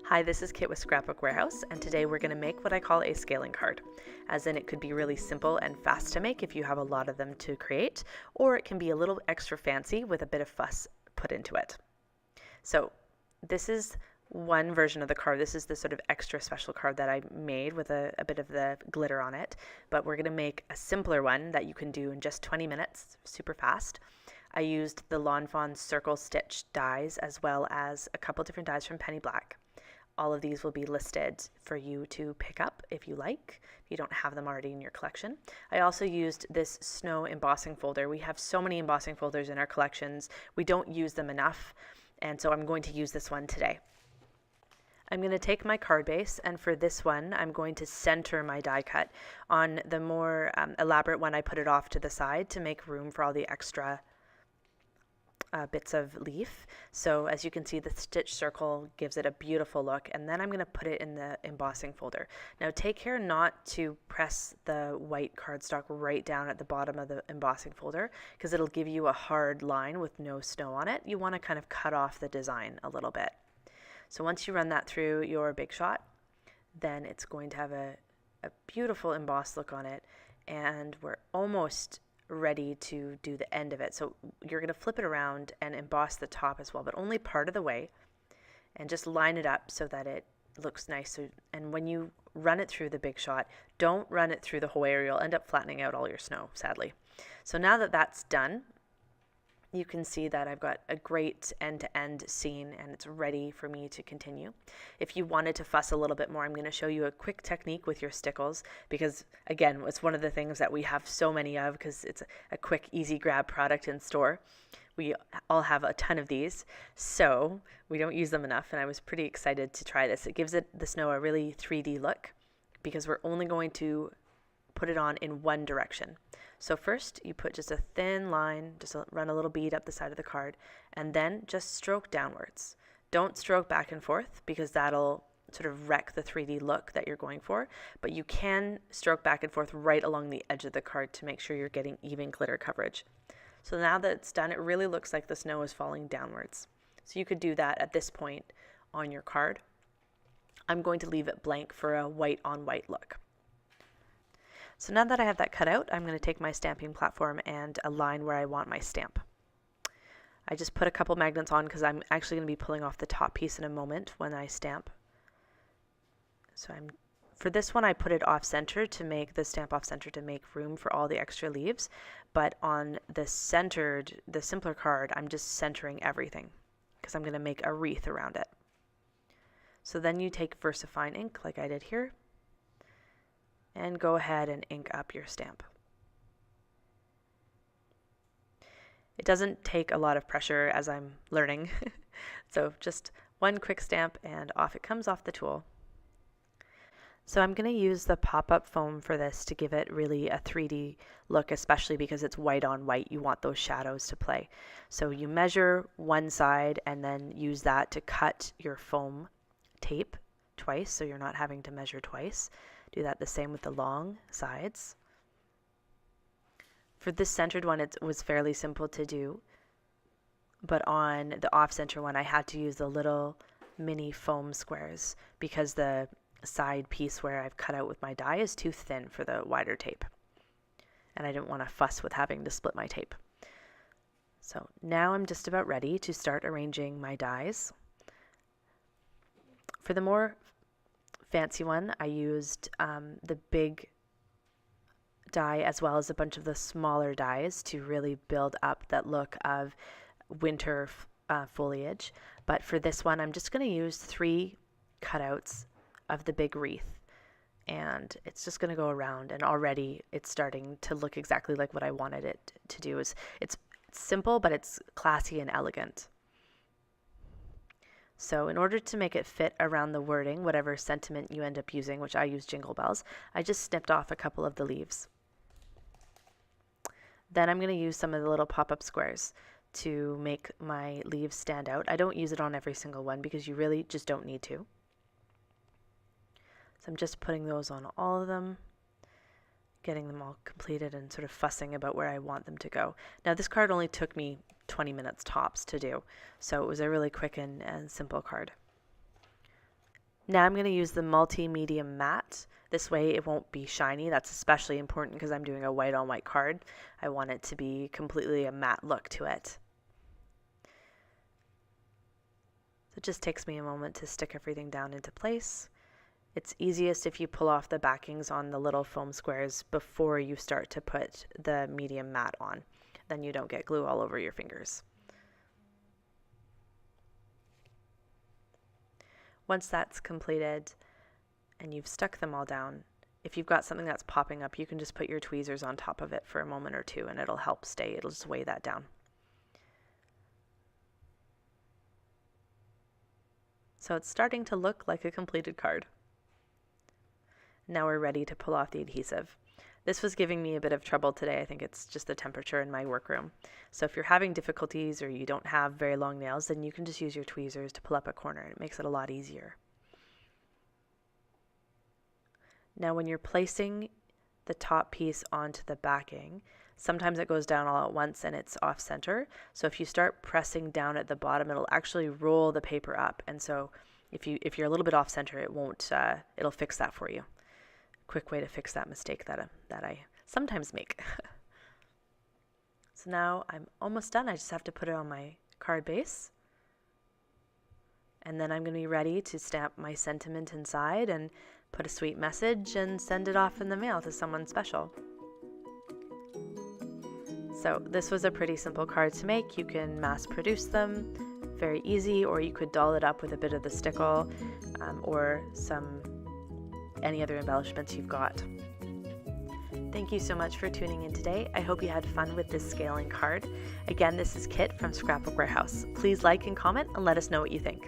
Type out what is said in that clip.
Hi, this is Kit with Scrapbook Warehouse, and today we're going to make what I call a scaling card. As in, it could be really simple and fast to make if you have a lot of them to create, or it can be a little extra fancy with a bit of fuss put into it. So this is one version of the card. This is the sort of extra special card that I made with a bit of the glitter on it, but we're going to make a simpler one that you can do in just 20 minutes, super fast. I used the Lawn Fawn circle stitch dies as well as a couple different dies from Penny Black. All of these will be listed for you to pick up if you like, if you don't have them already in your collection. I also used this snow embossing folder. We have so many embossing folders in our collections. We don't use them enough, and so I'm going to use this one today. I'm going to take my card base, and for this one, I'm going to center my die cut. On the more elaborate one, I put it off to the side to make room for all the extra bits of leaf. So as you can see, the stitch circle gives it a beautiful look, and then I'm going to put it in the embossing folder. Now take care not to press the white cardstock right down at the bottom of the embossing folder, because it'll give you a hard line with no snow on it. You want to kind of cut off the design a little bit. So once you run that through your Big Shot, then it's going to have a beautiful embossed look on it, and we're almost ready to do the end of it. So you're going to flip it around and emboss the top as well, but only part of the way, and just line it up so that it looks nice. So, and when you run it through the Big Shot, don't run it through the whole area. You'll end up flattening out all your snow, sadly. So now that that's done, you can see that I've got a great end-to-end scene, and it's ready for me to continue. If you wanted to fuss a little bit more, I'm going to show you a quick technique with your stickles, because again, it's one of the things that we have so many of because it's a quick, easy grab product in store. We all have a ton of these, so we don't use them enough, and I was pretty excited to try this. It gives the snow a really 3D look because we're only going to put it on in one direction. So first you put just a thin line, just run a little bead up the side of the card, and then just stroke downwards. Don't stroke back and forth because that'll sort of wreck the 3D look that you're going for, but you can stroke back and forth right along the edge of the card to make sure you're getting even glitter coverage. So now that it's done, it really looks like the snow is falling downwards. So you could do that at this point on your card. I'm going to leave it blank for a white on white look. So now that I have that cut out, I'm going to take my stamping platform and align where I want my stamp. I just put a couple magnets on because I'm actually going to be pulling off the top piece in a moment when I stamp. So for this one, I put it off center to make the stamp off center to make room for all the extra leaves. But on the simpler card, I'm just centering everything because I'm going to make a wreath around it. So then you take VersaFine ink like I did here, and go ahead and ink up your stamp. It doesn't take a lot of pressure as I'm learning, so just one quick stamp and off it comes off the tool. So I'm going to use the pop-up foam for this to give it really a 3D look, especially because it's white on white. You want those shadows to play. So you measure one side and then use that to cut your foam tape twice, so you're not having to measure twice. Do that the same with the long sides. For this centered one, it was fairly simple to do, but on the off-center one, I had to use the little mini foam squares because the side piece where I've cut out with my die is too thin for the wider tape, and I didn't want to fuss with having to split my tape. So now I'm just about ready to start arranging my dies. For the more fancy one, I used the big die as well as a bunch of the smaller dies to really build up that look of winter foliage. But for this one, I'm just going to use 3 cutouts of the big wreath, and it's just going to go around, and already it's starting to look exactly like what I wanted it to do. It's simple, but it's classy and elegant. So in order to make it fit around the wording, whatever sentiment you end up using, which I use Jingle Bells, I just snipped off a couple of the leaves. Then I'm going to use some of the little pop-up squares to make my leaves stand out. I don't use it on every single one because you really just don't need to. So I'm just putting those on all of them, getting them all completed and sort of fussing about where I want them to go. Now this card only took me 20 minutes tops to do, so it was a really quick and simple card. Now I'm going to use the multi-medium matte. This way it won't be shiny. That's especially important because I'm doing a white on white card. I want it to be completely a matte look to it. So it just takes me a moment to stick everything down into place. It's easiest if you pull off the backings on the little foam squares before you start to put the medium matte on. Then you don't get glue all over your fingers. Once that's completed and you've stuck them all down, if you've got something that's popping up, you can just put your tweezers on top of it for a moment or two and it'll help stay. It'll just weigh that down. So it's starting to look like a completed card. Now we're ready to pull off the adhesive. This was giving me a bit of trouble today. I think it's just the temperature in my workroom. So if you're having difficulties or you don't have very long nails, then you can just use your tweezers to pull up a corner. It makes it a lot easier. Now when you're placing the top piece onto the backing, sometimes it goes down all at once and it's off center. So if you start pressing down at the bottom, it'll actually roll the paper up. And so if you're a little bit off center, it won't, it'll fix that for you. Quick way to fix that mistake that I sometimes make. So now I'm almost done. I just have to put it on my card base. And then I'm going to be ready to stamp my sentiment inside and put a sweet message and send it off in the mail to someone special. So this was a pretty simple card to make. You can mass produce them, very easy, or you could doll it up with a bit of the stickle or any other embellishments you've got. Thank you so much for tuning in today. I hope you had fun with this scaling card. Again, this is Kit from Scrapbook Warehouse. Please like and comment and let us know what you think.